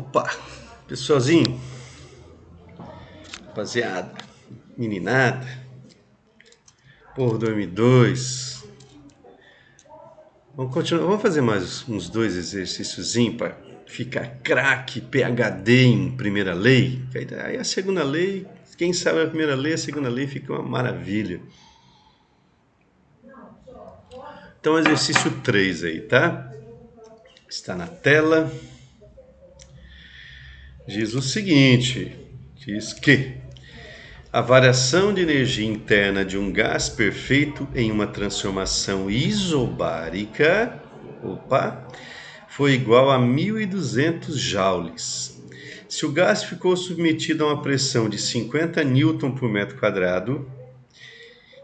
Opa, pessoalzinho, rapaziada, meninada, povo do M2, vamos continuar, vamos fazer mais uns 2 exercíciozinhos para ficar craque, PhD em primeira lei. Aí a segunda lei, quem sabe a primeira lei, a segunda lei fica uma maravilha. Então, exercício 3 aí, tá? Está na tela. Diz o seguinte, diz que a variação de energia interna de um gás perfeito em uma transformação isobárica, foi igual a 1.200 joules. Se o gás ficou submetido a uma pressão de 50 newton por metro quadrado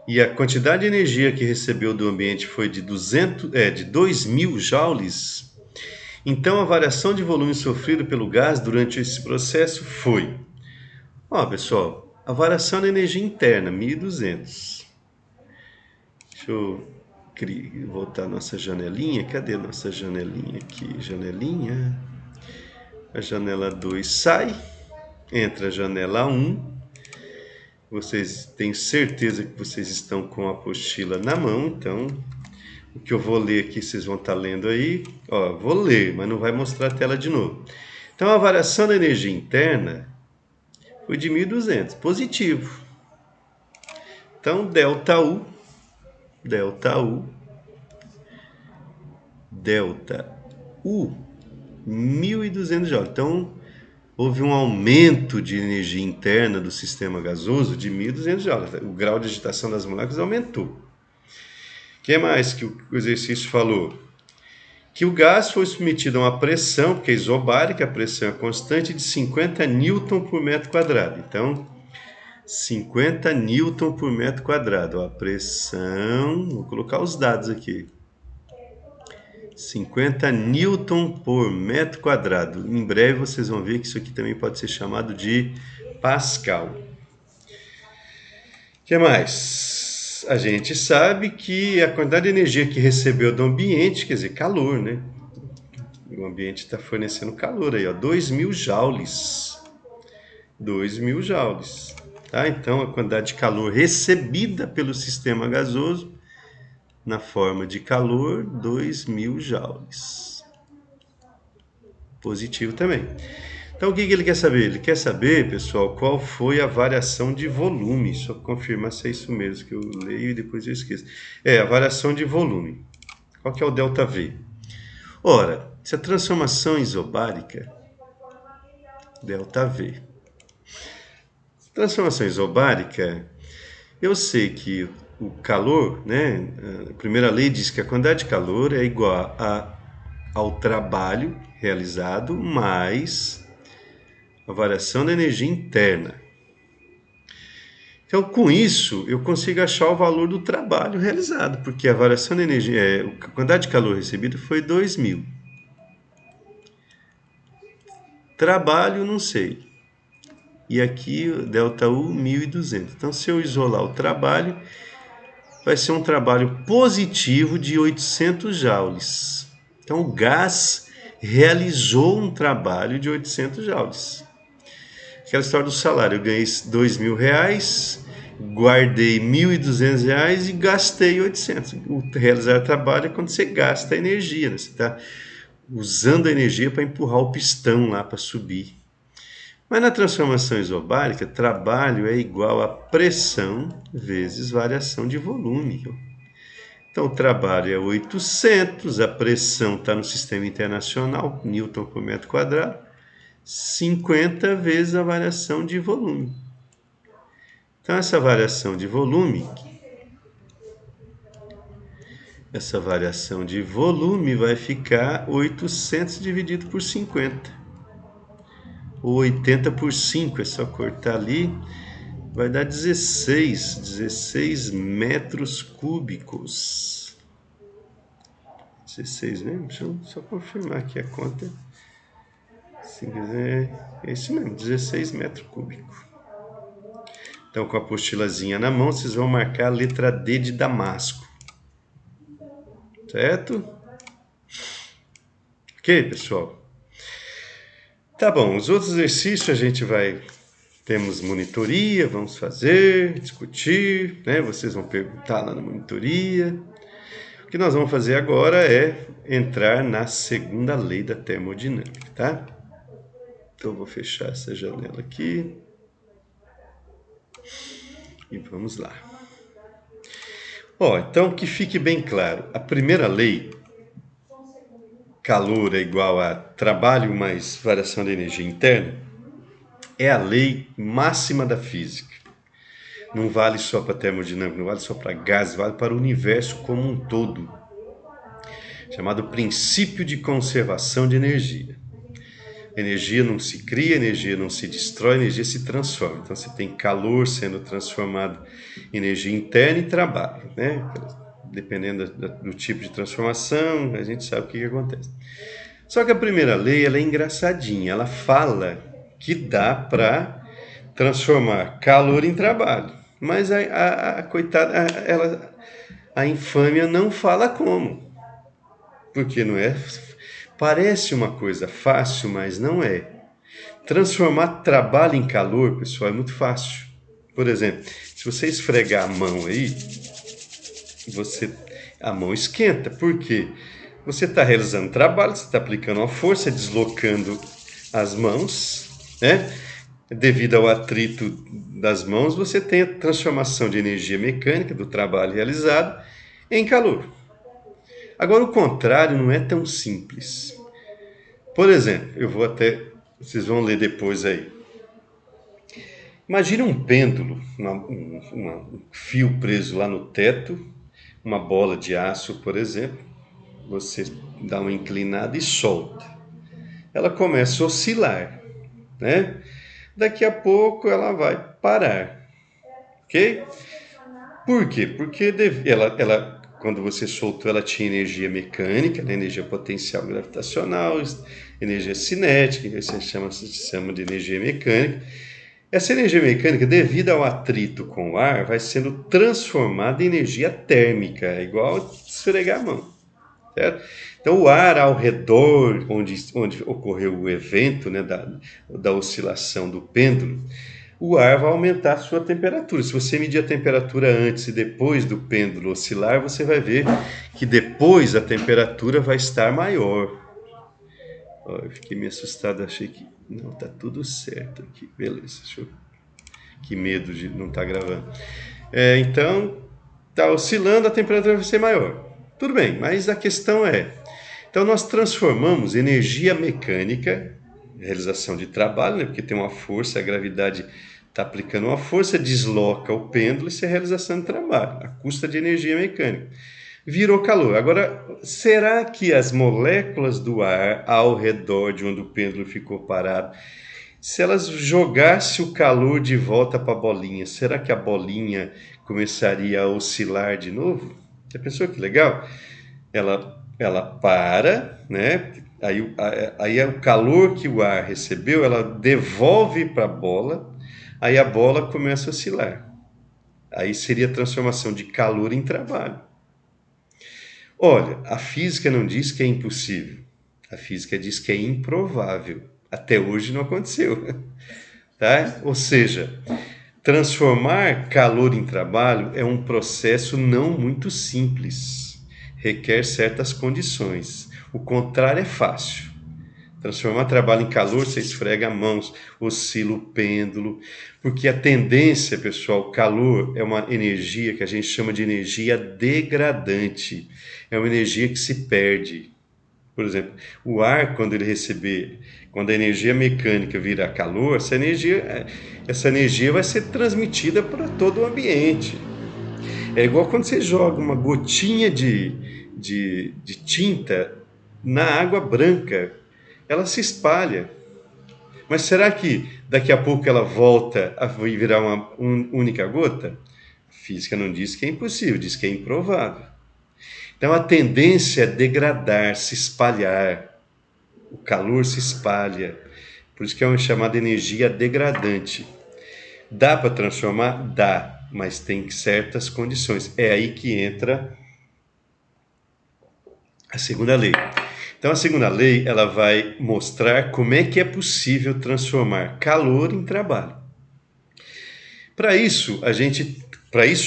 e a quantidade de energia que recebeu do ambiente foi de 2.000 joules, então a variação de volume sofrida pelo gás durante esse processo foi... pessoal, a variação da energia interna, 1.200. Deixa eu voltar a nossa janelinha. Cadê a nossa janelinha aqui? Janelinha. A janela 2 sai. Entra a janela 1. Vocês têm certeza que vocês estão com a apostila na mão. Então, o que eu vou ler aqui, vocês vão estar lendo aí. Vou ler, mas não vai mostrar a tela de novo. Então, a variação da energia interna foi de 1.200, positivo. Então, delta U, 1.200 joules. Então, houve um aumento de energia interna do sistema gasoso de 1.200 joules. O grau de agitação das moléculas aumentou. O que mais que o exercício falou? Que o gás foi submetido a uma pressão, porque é isobárica, a pressão é constante, de 50 newton por metro quadrado. Então, 50 newton por metro quadrado. A pressão, vou colocar os dados aqui. 50 newton por metro quadrado. Em breve vocês vão ver que isso aqui também pode ser chamado de Pascal. O que mais? A gente sabe que a quantidade de energia que recebeu do ambiente, quer dizer, calor, né? O ambiente está fornecendo calor aí, 2.000 joules. 2.000 joules. Tá? Então, a quantidade de calor recebida pelo sistema gasoso, na forma de calor, 2.000 joules. Positivo também. Então, o que ele quer saber? Ele quer saber, pessoal, qual foi a variação de volume. Só confirmar se é isso mesmo que eu leio e depois eu esqueço. A variação de volume. Qual que é o ΔV? Ora, se a transformação isobárica, ΔV. Transformação isobárica, eu sei que o calor, né? A primeira lei diz que a quantidade de calor é igual ao trabalho realizado mais a variação da energia interna. Então, com isso, eu consigo achar o valor do trabalho realizado, porque a variação da energia, a quantidade de calor recebida foi 2.000. Trabalho, não sei. E aqui, ΔU, 1.200. Então, se eu isolar o trabalho, vai ser um trabalho positivo de 800 joules. Então, o gás realizou um trabalho de 800 joules. Aquela história do salário, eu ganhei R$2.000, guardei R$1.200 e gastei 800. O realizar trabalho é quando você gasta a energia, né? Você está usando a energia para empurrar o pistão lá para subir. Mas na transformação isobárica, trabalho é igual a pressão vezes variação de volume. Então, o trabalho é 800, a pressão está no sistema internacional, newton por metro quadrado, 50 vezes a variação de volume. Então, essa variação de volume vai ficar 800 dividido por 50. Ou 80 por 5, é só cortar ali, vai dar 16 metros cúbicos. 16 mesmo? Deixa eu só confirmar aqui a conta. Se quiser, é isso mesmo, 16 metros cúbicos. Então, com a apostilazinha na mão, vocês vão marcar a letra D de Damasco. Certo? Ok, pessoal? Tá bom, os outros exercícios a gente vai... Temos monitoria, vamos fazer, discutir, né? Vocês vão perguntar lá na monitoria. O que nós vamos fazer agora é entrar na segunda lei da termodinâmica, tá? Então eu vou fechar essa janela aqui. E vamos lá. Ó, então que fique bem claro, a primeira lei, calor é igual a trabalho mais variação da energia interna, é a lei máxima da física. Não vale só para termodinâmica, não vale só para gases, vale para o universo como um todo. Chamado princípio de conservação de energia. Energia não se cria, energia não se destrói, energia se transforma. Então você tem calor sendo transformado em energia interna e trabalho, né? Dependendo do tipo de transformação, a gente sabe o que acontece. Só que a primeira lei ela é engraçadinha, ela fala que dá para transformar calor em trabalho. Mas a coitada, a infâmia não fala como. Porque não é. Parece uma coisa fácil, mas não é. Transformar trabalho em calor, pessoal, é muito fácil. Por exemplo, se você esfregar a mão aí, a mão esquenta. Por quê? Você está realizando trabalho, você está aplicando uma força, deslocando as mãos, né? Devido ao atrito das mãos, você tem a transformação de energia mecânica do trabalho realizado em calor. Agora, o contrário não é tão simples. Por exemplo, vocês vão ler depois aí. Imagine um pêndulo, um fio preso lá no teto, uma bola de aço, por exemplo. Você dá uma inclinada e solta. Ela começa a oscilar, né? Daqui a pouco ela vai parar, ok? Por quê? Porque quando você soltou, ela tinha energia mecânica, né? Energia potencial gravitacional, energia cinética, que se chama de energia mecânica. Essa energia mecânica, devido ao atrito com o ar, vai sendo transformada em energia térmica, igual esfregar a mão. Certo? Então, o ar ao redor, onde ocorreu o evento, né, da oscilação do pêndulo, o ar vai aumentar a sua temperatura. Se você medir a temperatura antes e depois do pêndulo oscilar, você vai ver que depois a temperatura vai estar maior. Ó, eu fiquei meio assustado, achei que não, tá tudo certo aqui. Beleza, que medo de não estar gravando. Então, tá oscilando, a temperatura vai ser maior. Tudo bem, mas a questão é... Então, nós transformamos energia mecânica, realização de trabalho, né? Porque tem uma força, a gravidade está aplicando uma força, desloca o pêndulo, isso é realização de trabalho, a custa de energia mecânica. Virou calor. Agora, será que as moléculas do ar ao redor de onde o pêndulo ficou parado, se elas jogassem o calor de volta para a bolinha, será que a bolinha começaria a oscilar de novo? Já pensou que legal? Ela para, né? Aí o calor que o ar recebeu, ela devolve para a bola, aí a bola começa a oscilar. Aí seria a transformação de calor em trabalho. Olha, a física não diz que é impossível. A física diz que é improvável. Até hoje não aconteceu. Tá? Ou seja, transformar calor em trabalho é um processo não muito simples. Requer certas condições. O contrário é fácil. Transformar trabalho em calor, você esfrega mãos, oscila o pêndulo, porque a tendência, pessoal, calor é uma energia que a gente chama de energia degradante. É uma energia que se perde. Por exemplo, o ar, quando a energia mecânica vira calor, essa energia vai ser transmitida para todo o ambiente. É igual quando você joga uma gotinha de tinta na água branca, ela se espalha. Mas será que daqui a pouco ela volta a virar uma única gota? A física não diz que é impossível, diz que é improvável. Então a tendência é degradar, se espalhar. O calor se espalha. Por isso que é uma chamada energia degradante. Dá para transformar? Dá, mas tem certas condições. É aí que entra a segunda lei. Então a segunda lei, ela vai mostrar como é que é possível transformar calor em trabalho. Para isso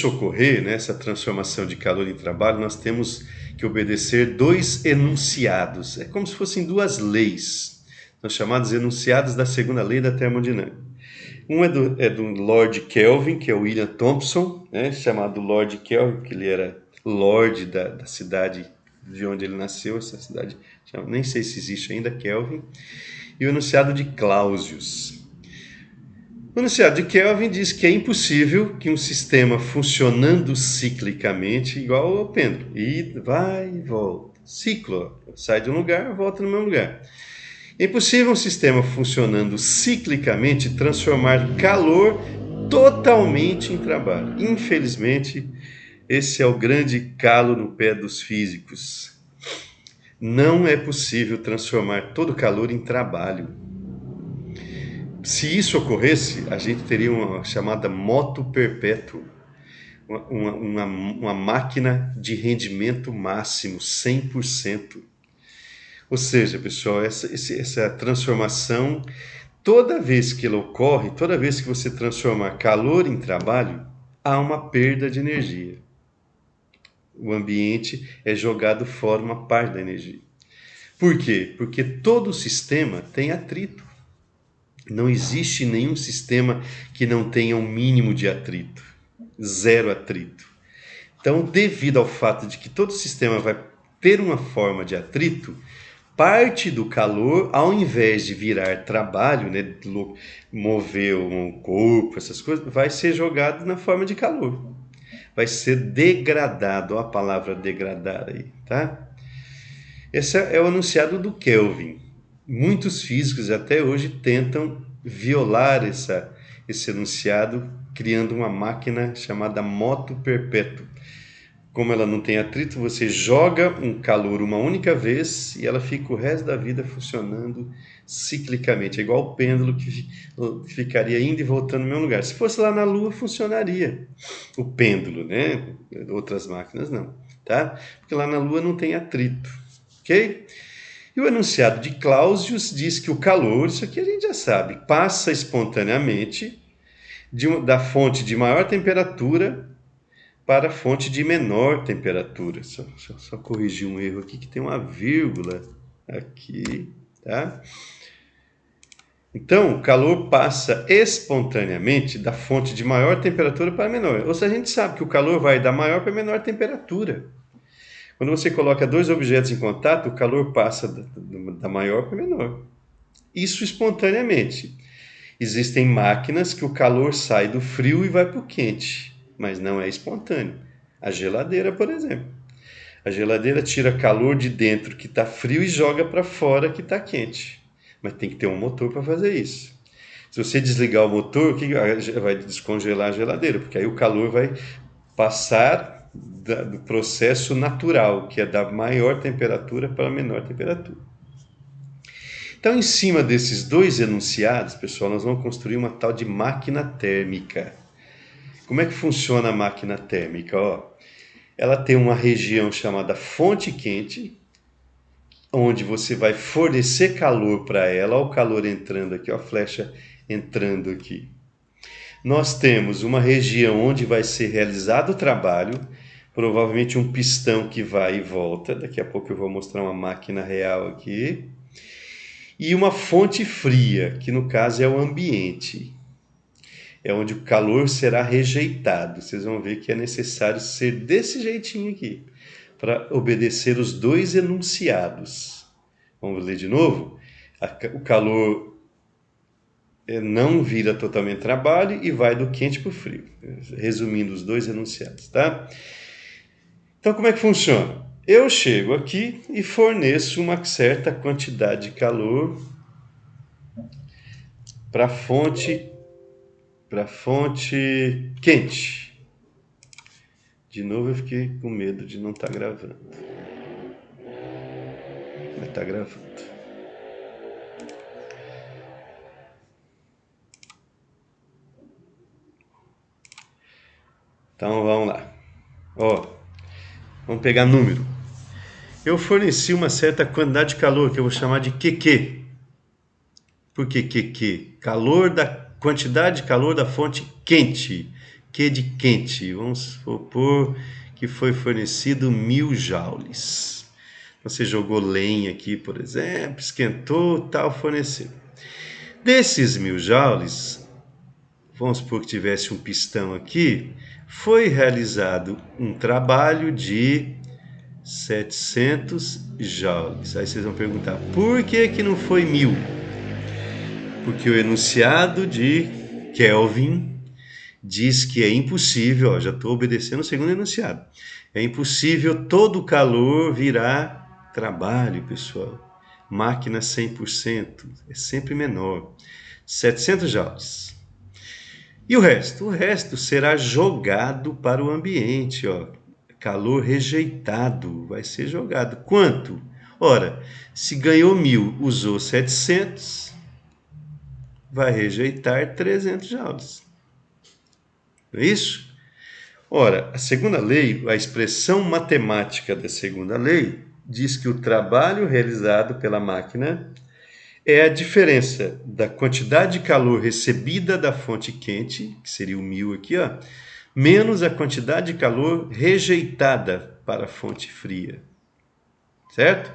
ocorrer, né, essa transformação de calor em trabalho, nós temos que obedecer dois enunciados. É como se fossem duas leis, são chamados enunciados da segunda lei da termodinâmica. Um é do Lord Kelvin, que é o William Thomson, né, chamado Lord Kelvin, que ele era Lord da cidade de onde ele nasceu, essa cidade, nem sei se existe ainda, Kelvin, e o enunciado de Clausius. O enunciado de Kelvin diz que é impossível que um sistema funcionando ciclicamente, igual ao pêndulo, e vai e volta, ciclo, sai de um lugar, volta no mesmo lugar. É impossível um sistema funcionando ciclicamente transformar calor totalmente em trabalho. Infelizmente, esse é o grande calo no pé dos físicos. Não é possível transformar todo calor em trabalho. Se isso ocorresse, a gente teria uma chamada moto perpétuo, uma máquina de rendimento máximo, 100%. Ou seja, pessoal, essa transformação, toda vez que ela ocorre, toda vez que você transforma calor em trabalho, há uma perda de energia. O ambiente é jogado fora uma parte da energia. Por quê? Porque todo sistema tem atrito. Não existe nenhum sistema que não tenha um mínimo de atrito. Zero atrito. Então, devido ao fato de que todo sistema vai ter uma forma de atrito, parte do calor, ao invés de virar trabalho, né, mover um corpo, essas coisas, vai ser jogado na forma de calor. Vai ser degradado, a palavra degradar aí, tá? Esse é o enunciado do Kelvin. Muitos físicos até hoje tentam violar esse enunciado, criando uma máquina chamada moto perpétuo. Como ela não tem atrito, você joga um calor uma única vez e ela fica o resto da vida funcionando ciclicamente. É igual o pêndulo que ficaria indo e voltando no mesmo lugar. Se fosse lá na Lua, funcionaria o pêndulo, né? Outras máquinas não, tá? Porque lá na Lua não tem atrito, ok? E o enunciado de Clausius diz que o calor, isso aqui a gente já sabe, passa espontaneamente da fonte de maior temperatura para a fonte de menor temperatura. Só corrigir um erro aqui, que tem uma vírgula aqui, tá? Então, o calor passa espontaneamente da fonte de maior temperatura para menor. Ou seja, a gente sabe que o calor vai da maior para menor temperatura. Quando você coloca dois objetos em contato, o calor passa da maior para menor. Isso espontaneamente. Existem máquinas que o calor sai do frio e vai para o quente, mas não é espontâneo. A geladeira, por exemplo. A geladeira tira calor de dentro que está frio e joga para fora que está quente. Mas tem que ter um motor para fazer isso. Se você desligar o motor, vai descongelar a geladeira, porque aí o calor vai passar do processo natural, que é da maior temperatura para a menor temperatura. Então, em cima desses dois enunciados, pessoal, nós vamos construir uma tal de máquina térmica. Como é que funciona a máquina térmica? Ela tem uma região chamada fonte quente, onde você vai fornecer calor para ela. Olha o calor entrando aqui, a flecha entrando aqui. Nós temos uma região onde vai ser realizado o trabalho, provavelmente um pistão que vai e volta. Daqui a pouco eu vou mostrar uma máquina real aqui. E uma fonte fria, que no caso é o ambiente. É onde o calor será rejeitado. Vocês vão ver que é necessário ser desse jeitinho aqui, para obedecer os dois enunciados. Vamos ler de novo? O calor não vira totalmente trabalho e vai do quente para o frio. Resumindo os dois enunciados, tá? Então, como é que funciona? Eu chego aqui e forneço uma certa quantidade de calor para a fonte quente. De novo eu fiquei com medo de não estar gravando. Mas está gravando. Então vamos lá. Vamos pegar número. Eu forneci uma certa quantidade de calor, que eu vou chamar de QQ. Por que QQ? Calor da quantidade de calor da fonte quente. Q de quente. Vamos supor que foi fornecido 1000 joules. Você jogou lenha aqui, por exemplo, esquentou, tal, forneceu. Desses 1000 joules, vamos supor que tivesse um pistão aqui, foi realizado um trabalho de 700 joules. Aí vocês vão perguntar, por que que não foi 1000? Porque o enunciado de Kelvin diz que é impossível, ó, já estou obedecendo o segundo enunciado, é impossível todo o calor virar trabalho, pessoal. Máquina 100%, é sempre menor. 700 joules. E o resto? O resto será jogado para o ambiente, ó. Calor rejeitado vai ser jogado. Quanto? Ora, se ganhou 1000, usou 700, vai rejeitar 300 joules. Não é isso? Ora, a segunda lei, a expressão matemática da segunda lei, diz que o trabalho realizado pela máquina é a diferença da quantidade de calor recebida da fonte quente, que seria o 1000 aqui, ó, menos a quantidade de calor rejeitada para a fonte fria. Certo?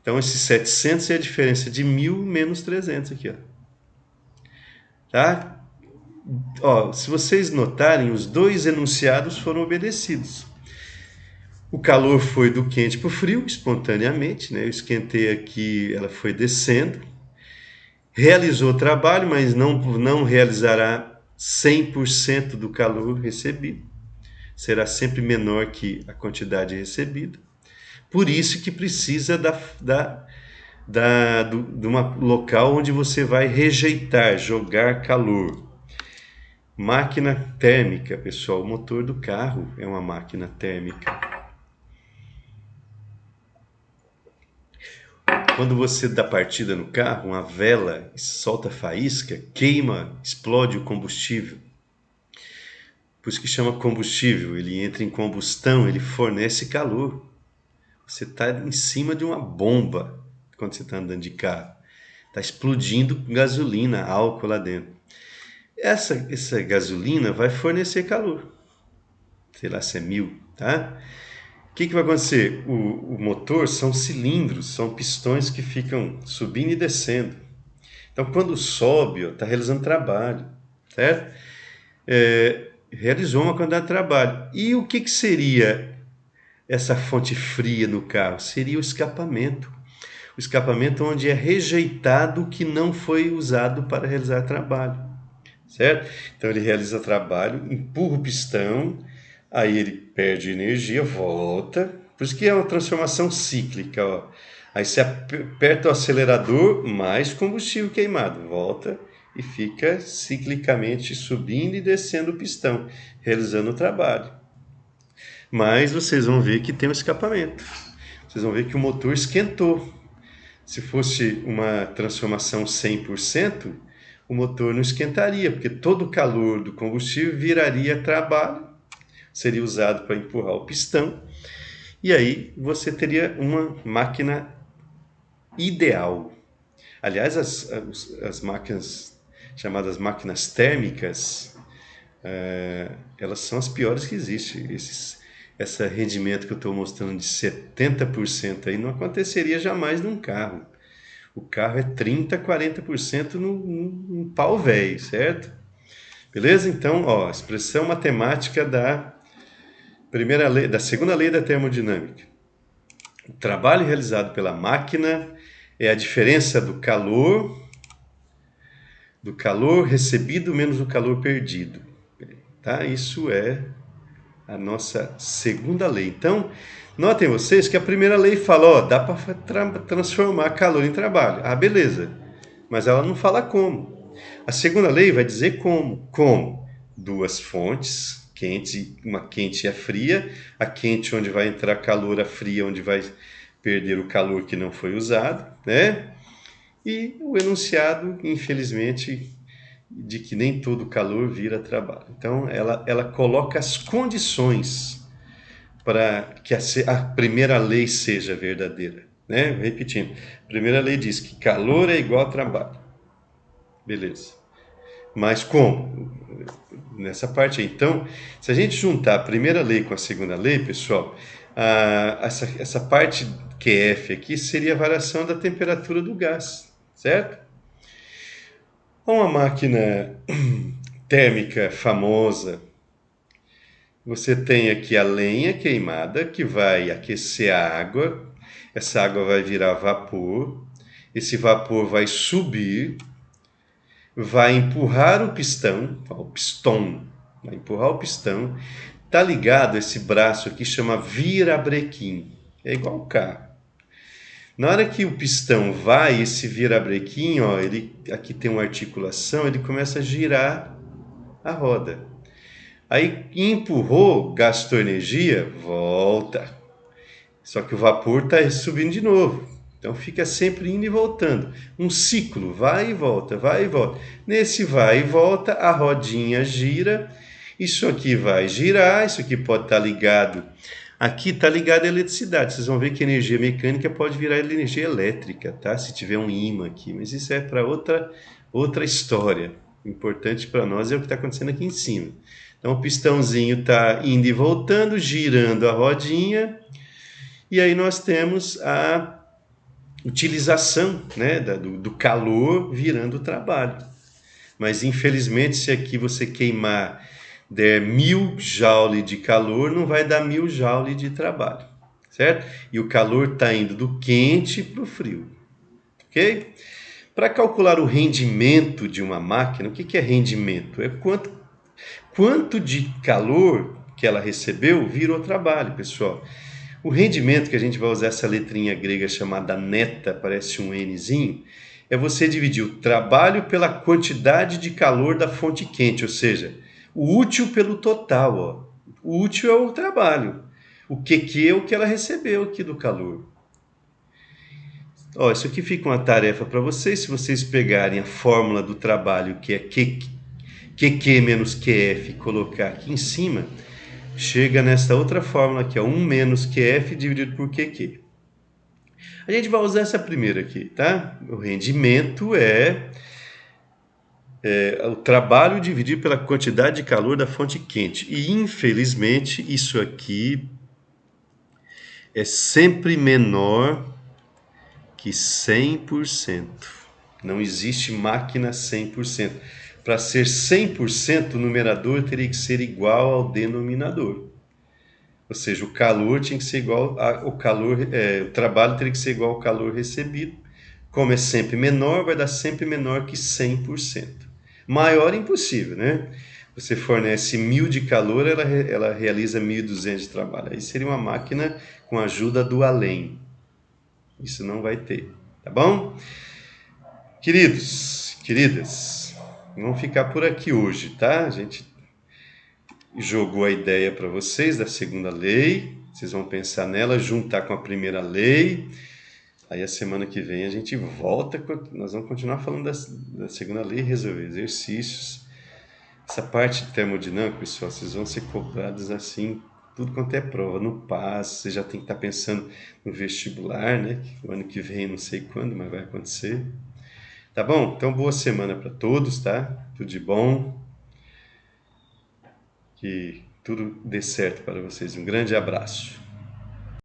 Então, esses 700 é a diferença de 1000 menos 300 aqui, ó. Tá? Ó, se vocês notarem, os dois enunciados foram obedecidos. O calor foi do quente para o frio, espontaneamente, né? Eu esquentei aqui, ela foi descendo. Realizou o trabalho, mas não realizará 100% do calor recebido. Será sempre menor que a quantidade recebida. Por isso que precisa de um local onde você vai rejeitar, jogar calor. Máquina térmica, pessoal. O motor do carro é uma máquina térmica. Quando você dá partida no carro, uma vela solta faísca, queima, explode o combustível. Por isso que chama combustível. Ele entra em combustão, ele fornece calor. Você está em cima de uma bomba quando você está andando de carro. Está explodindo gasolina, álcool lá dentro. Essa gasolina vai fornecer calor. Sei lá se é 1000, tá? O que vai acontecer? O motor são cilindros, são pistões que ficam subindo e descendo. Então, quando sobe, está realizando trabalho, certo? Realizou uma quantidade de trabalho. E o que seria essa fonte fria no carro? Seria o escapamento. O escapamento onde é rejeitado o que não foi usado para realizar trabalho, certo? Então, ele realiza trabalho, empurra o pistão, aí ele perde energia, volta. Por isso que é uma transformação cíclica, ó. Aí você aperta o acelerador, mais combustível queimado, volta e fica ciclicamente subindo e descendo o pistão, realizando o trabalho. Mas vocês vão ver que tem um escapamento. Vocês vão ver que o motor esquentou. Se fosse uma transformação 100%, o motor não esquentaria, porque todo o calor do combustível viraria trabalho, seria usado para empurrar o pistão, e aí você teria uma máquina ideal. Aliás, as máquinas chamadas máquinas térmicas, elas são as piores que existem. Esse rendimento que eu estou mostrando de 70% aí não aconteceria jamais num carro. O carro é 30%, 40% num pau velho, certo? Beleza? Então, ó, expressão matemática da primeira lei, da segunda lei da termodinâmica. O trabalho realizado pela máquina é a diferença do calor recebido menos o calor perdido. Tá? Isso é a nossa segunda lei. Então, notem vocês que a primeira lei fala, ó, dá para transformar calor em trabalho. Ah, beleza. Mas ela não fala como. A segunda lei vai dizer como. Como? Duas fontes, quente, uma quente e a fria. A quente onde vai entrar calor, a fria onde vai perder o calor que não foi usado, né? E o enunciado, infelizmente, de que nem todo calor vira trabalho. Então, ela coloca as condições para que a primeira lei seja verdadeira, né? Repetindo, a primeira lei diz que calor é igual a trabalho. Beleza. Mas como? Nessa parte aí. Então, se a gente juntar a primeira lei com a segunda lei, pessoal, essa parte QF aqui seria a variação da temperatura do gás, certo? Uma máquina térmica famosa, você tem aqui a lenha queimada que vai aquecer a água, essa água vai virar vapor, esse vapor vai subir, vai empurrar o pistão, vai empurrar o pistão, tá ligado esse braço aqui chama virabrequim, é igual o carro. Na hora que o pistão vai, esse virabrequim, ó, ele aqui tem uma articulação, ele começa a girar a roda. Aí empurrou, gastou energia, volta. Só que o vapor está subindo de novo. Então fica sempre indo e voltando. Um ciclo, vai e volta, vai e volta. Nesse vai e volta, a rodinha gira. Isso aqui vai girar, isso aqui pode estar ligado. Aqui está ligado a eletricidade. Vocês vão ver que energia mecânica pode virar energia elétrica, tá? Se tiver um ímã aqui. Mas isso é para outra história. O importante para nós é o que está acontecendo aqui em cima. Então o pistãozinho está indo e voltando, girando a rodinha. E aí nós temos a utilização, né, do calor virando trabalho. Mas infelizmente, se aqui você queimar der 1000 joule de calor, não vai dar 1000 joule de trabalho, certo? E o calor está indo do quente para o frio, ok? Para calcular o rendimento de uma máquina, o que é rendimento? É quanto de calor que ela recebeu virou trabalho, pessoal. O rendimento, que a gente vai usar essa letrinha grega chamada neta, parece um Nzinho, é você dividir o trabalho pela quantidade de calor da fonte quente, ou seja, o útil pelo total. Ó. O útil é o trabalho. O que é o que ela recebeu aqui do calor. Ó, isso aqui fica uma tarefa para vocês. Se vocês pegarem a fórmula do trabalho, que é QQ menos QF, e colocar aqui em cima, chega nessa outra fórmula que é 1 menos QF dividido por QQ. A gente vai usar essa primeira aqui, tá? O rendimento é o trabalho dividido pela quantidade de calor da fonte quente. E, infelizmente, isso aqui é sempre menor que 100%. Não existe máquina 100%. Para ser 100%, o numerador teria que ser igual ao denominador. Ou seja, o calor tinha que ser igual ao calor, o trabalho teria que ser igual ao calor recebido. Como é sempre menor, vai dar sempre menor que 100%. Maior impossível, né? Você fornece 1000 de calor, ela realiza 1200 de trabalho. Aí seria uma máquina com a ajuda do além. Isso não vai ter, tá bom? Queridos, queridas, vamos ficar por aqui hoje, tá? A gente jogou a ideia para vocês da segunda lei, vocês vão pensar nela, juntar com a primeira lei. Aí a semana que vem a gente volta, nós vamos continuar falando da segunda lei e resolver exercícios. Essa parte de termodinâmica, pessoal, vocês vão ser cobrados assim, tudo quanto é prova, no PAS, você já tem que estar pensando no vestibular, né? O ano que vem, não sei quando, mas vai acontecer. Tá bom? Então, boa semana para todos, tá? Tudo de bom. Que tudo dê certo para vocês. Um grande abraço.